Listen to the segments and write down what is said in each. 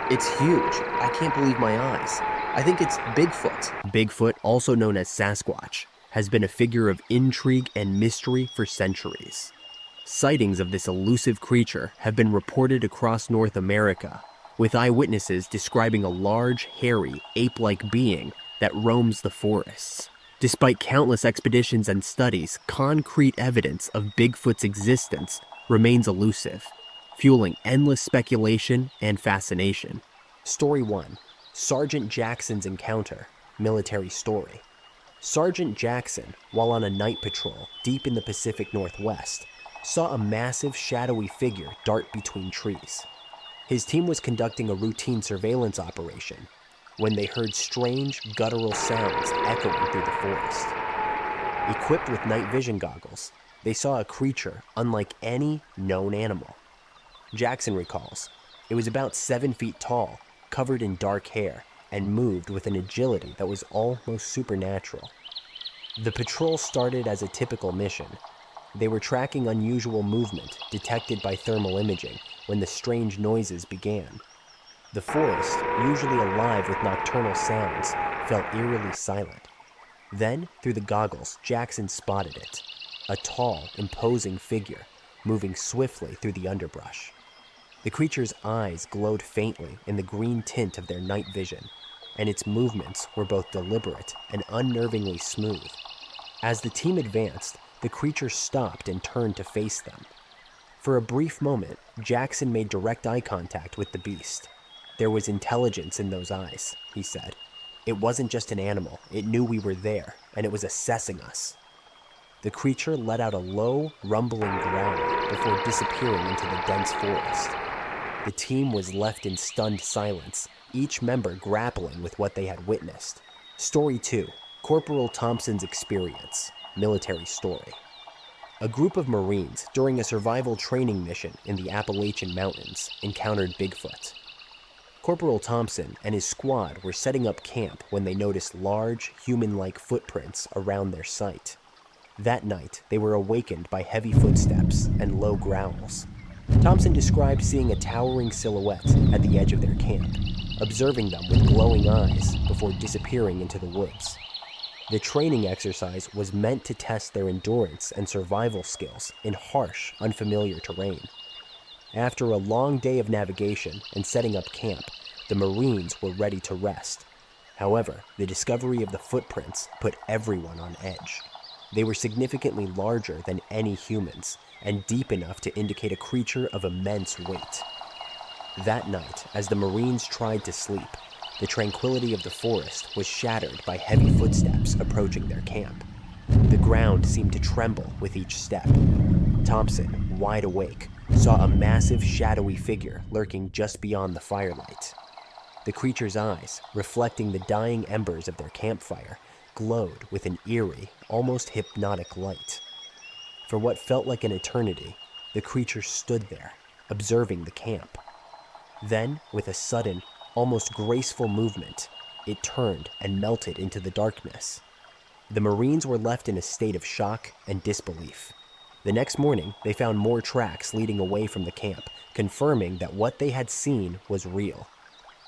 It's huge. I can't believe my eyes. I think it's Bigfoot. Bigfoot, also known as Sasquatch, has been a figure of intrigue and mystery for centuries. Sightings of this elusive creature have been reported across North America, with eyewitnesses describing a large, hairy, ape-like being that roams the forests. Despite countless expeditions and studies, concrete evidence of Bigfoot's existence remains elusive, fueling endless speculation and fascination. Story 1. Sergeant Jackson's Encounter, Military Story. Sergeant Jackson, while on a night patrol deep in the Pacific Northwest, saw a massive shadowy figure dart between trees. His team was conducting a routine surveillance operation when they heard strange guttural sounds echoing through the forest. Equipped with night vision goggles, they saw a creature unlike any known animal. Jackson recalls, it was about 7 feet tall, covered in dark hair, and moved with an agility that was almost supernatural. The patrol started as a typical mission. They were tracking unusual movement detected by thermal imaging when the strange noises began. The forest, usually alive with nocturnal sounds, felt eerily silent. Then, through the goggles, Jackson spotted it, a tall, imposing figure moving swiftly through the underbrush. The creature's eyes glowed faintly in the green tint of their night vision, and its movements were both deliberate and unnervingly smooth. As the team advanced, the creature stopped and turned to face them. For a brief moment, Jackson made direct eye contact with the beast. There was intelligence in those eyes, he said. It wasn't just an animal, it knew we were there, and it was assessing us. The creature let out a low, rumbling growl before disappearing into the dense forest. The team was left in stunned silence, each member grappling with what they had witnessed. Story 2. Corporal Thompson's Experience, Military Story. A group of Marines, during a survival training mission in the Appalachian Mountains, encountered Bigfoot. Corporal Thompson and his squad were setting up camp when they noticed large, human-like footprints around their site. That night, they were awakened by heavy footsteps and low growls. Thompson described seeing a towering silhouette at the edge of their camp, observing them with glowing eyes before disappearing into the woods. The training exercise was meant to test their endurance and survival skills in harsh, unfamiliar terrain. After a long day of navigation and setting up camp, the Marines were ready to rest. However, the discovery of the footprints put everyone on edge. They were significantly larger than any humans and deep enough to indicate a creature of immense weight. That night, as the Marines tried to sleep, the tranquility of the forest was shattered by heavy footsteps approaching their camp. The ground seemed to tremble with each step. Thompson, wide awake, saw a massive shadowy figure lurking just beyond the firelight. The creature's eyes, reflecting the dying embers of their campfire, glowed with an eerie, almost hypnotic light. For what felt like an eternity, the creature stood there, observing the camp. Then, with a sudden, almost graceful movement, it turned and melted into the darkness. The Marines were left in a state of shock and disbelief. The next morning, they found more tracks leading away from the camp, confirming that what they had seen was real.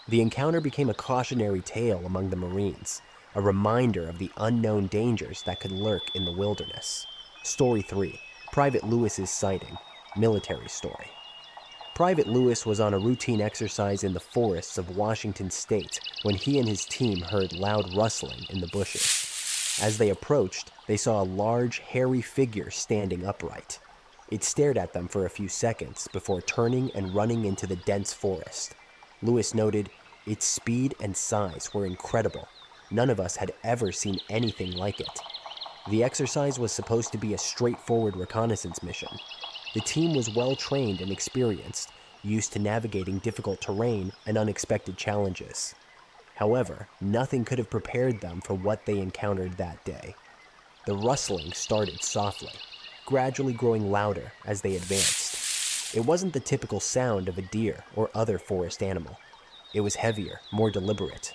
The encounter became a cautionary tale among the Marines, a reminder of the unknown dangers that could lurk in the wilderness. Story 3. Private Lewis's Sighting, Military Story. Private Lewis was on a routine exercise in the forests of Washington state when he and his team heard loud rustling in the bushes. As they approached, they saw a large, hairy figure standing upright. It stared at them for a few seconds before turning and running into the dense forest. Lewis noted, its speed and size were incredible. None of us had ever seen anything like it. The exercise was supposed to be a straightforward reconnaissance mission. The team was well-trained and experienced, used to navigating difficult terrain and unexpected challenges. However, nothing could have prepared them for what they encountered that day. The rustling started softly, gradually growing louder as they advanced. It wasn't the typical sound of a deer or other forest animal. It was heavier, more deliberate.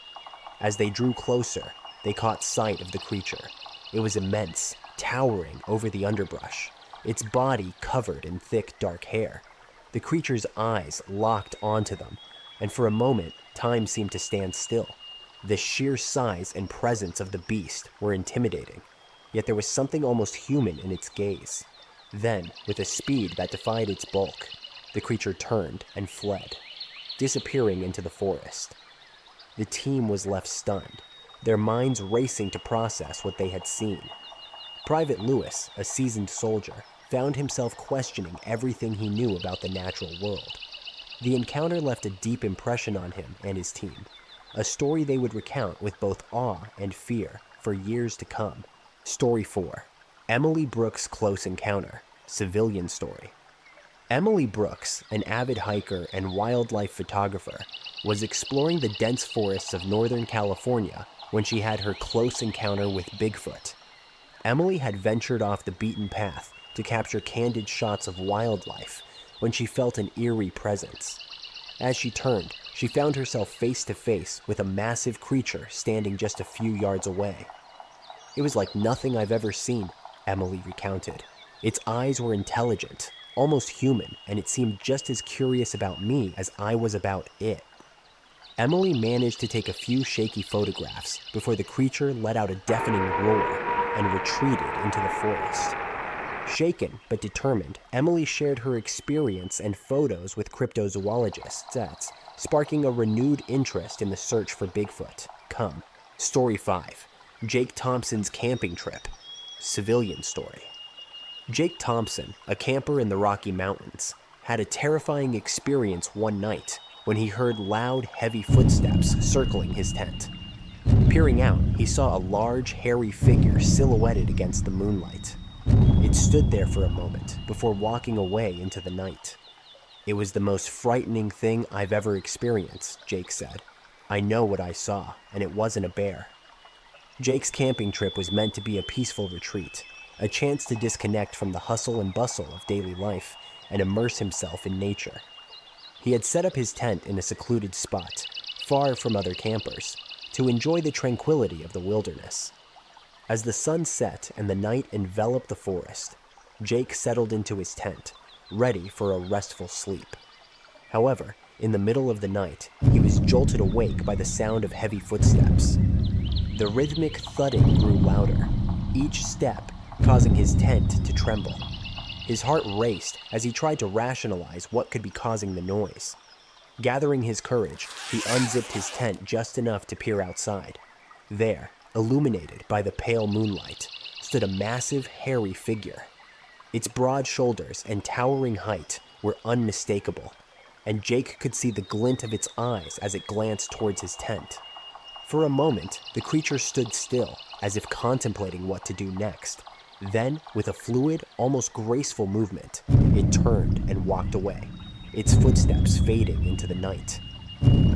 As they drew closer, they caught sight of the creature. It was immense, towering over the underbrush, its body covered in thick, dark hair. The creature's eyes locked onto them, and for a moment, time seemed to stand still. The sheer size and presence of the beast were intimidating, yet there was something almost human in its gaze. Then, with a speed that defied its bulk, the creature turned and fled, disappearing into the forest. The team was left stunned, their minds racing to process what they had seen. Private Lewis, a seasoned soldier, found himself questioning everything he knew about the natural world. The encounter left a deep impression on him and his team, a story they would recount with both awe and fear for years to come. Story 4. Emily Brooks' Close Encounter, Civilian Story. Emily Brooks, an avid hiker and wildlife photographer, was exploring the dense forests of Northern California when she had her close encounter with Bigfoot. Emily had ventured off the beaten path to capture candid shots of wildlife when she felt an eerie presence. As she turned, she found herself face to face with a massive creature standing just a few yards away. "It was like nothing I've ever seen," Emily recounted. "Its eyes were intelligent, almost human, and it seemed just as curious about me as I was about it." Emily managed to take a few shaky photographs before the creature let out a deafening roar and retreated into the forest. Shaken but determined, Emily shared her experience and photos with cryptozoologists, sparking a renewed interest in the search for Bigfoot. Story 5. Jake Thompson's Camping Trip, Civilian Story. Jake Thompson, a camper in the Rocky Mountains, had a terrifying experience one night when he heard loud, heavy footsteps circling his tent. Peering out, he saw a large, hairy figure silhouetted against the moonlight. It stood there for a moment before walking away into the night. "It was the most frightening thing I've ever experienced," Jake said. "I know what I saw, and it wasn't a bear." Jake's camping trip was meant to be a peaceful retreat, a chance to disconnect from the hustle and bustle of daily life and immerse himself in nature. He had set up his tent in a secluded spot, far from other campers, to enjoy the tranquility of the wilderness. As the sun set and the night enveloped the forest, Jake settled into his tent, ready for a restful sleep. However, in the middle of the night, he was jolted awake by the sound of heavy footsteps. The rhythmic thudding grew louder, each step causing his tent to tremble. His heart raced as he tried to rationalize what could be causing the noise. Gathering his courage, he unzipped his tent just enough to peer outside. There, illuminated by the pale moonlight, stood a massive, hairy figure. Its broad shoulders and towering height were unmistakable, and Jake could see the glint of its eyes as it glanced towards his tent. For a moment, the creature stood still, as if contemplating what to do next. Then, with a fluid, almost graceful movement, it turned and walked away, its footsteps fading into the night.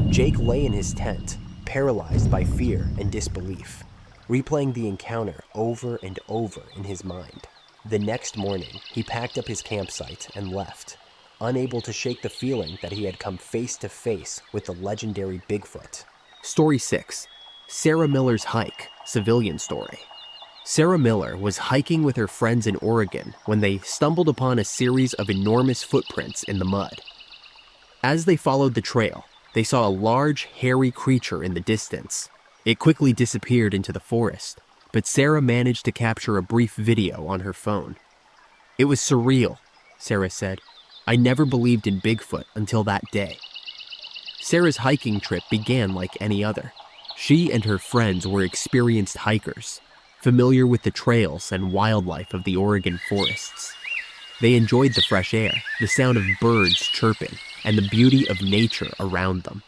Jake lay in his tent, paralyzed by fear and disbelief, replaying the encounter over and over in his mind. The next morning, he packed up his campsite and left, unable to shake the feeling that he had come face to face with the legendary Bigfoot. Story 6. Sarah Miller's Hike, Civilian Story. Sarah Miller was hiking with her friends in Oregon when they stumbled upon a series of enormous footprints in the mud. As they followed the trail, they saw a large, hairy creature in the distance. It quickly disappeared into the forest, but Sarah managed to capture a brief video on her phone. "It was surreal," Sarah said. "I never believed in Bigfoot until that day." Sarah's hiking trip began like any other. She and her friends were experienced hikers, familiar with the trails and wildlife of the Oregon forests. They enjoyed the fresh air, the sound of birds chirping, and the beauty of nature around them.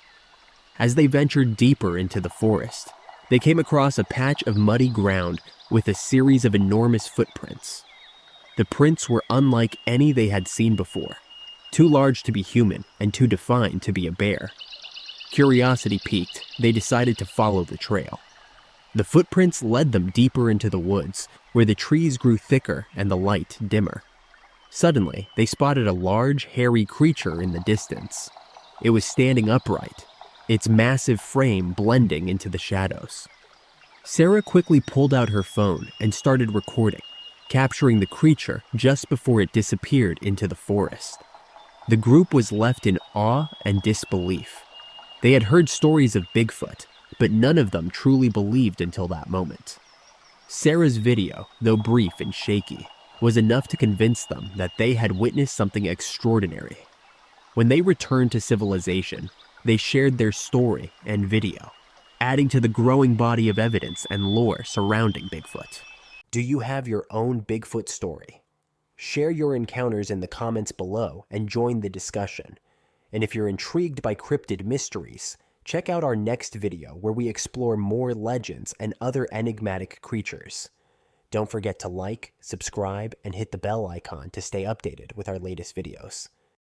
As they ventured deeper into the forest, they came across a patch of muddy ground with a series of enormous footprints. The prints were unlike any they had seen before, too large to be human and too defined to be a bear. Curiosity piqued, they decided to follow the trail. The footprints led them deeper into the woods, where the trees grew thicker and the light dimmer. Suddenly, they spotted a large, hairy creature in the distance. It was standing upright, its massive frame blending into the shadows. Sarah quickly pulled out her phone and started recording, capturing the creature just before it disappeared into the forest. The group was left in awe and disbelief. They had heard stories of Bigfoot, but none of them truly believed until that moment. Sarah's video, though brief and shaky, was enough to convince them that they had witnessed something extraordinary. When they returned to civilization, they shared their story and video, adding to the growing body of evidence and lore surrounding Bigfoot. Do you have your own Bigfoot story? Share your encounters in the comments below and join the discussion. And if you're intrigued by cryptid mysteries, check out our next video where we explore more legends and other enigmatic creatures. Don't forget to like, subscribe, and hit the bell icon to stay updated with our latest videos.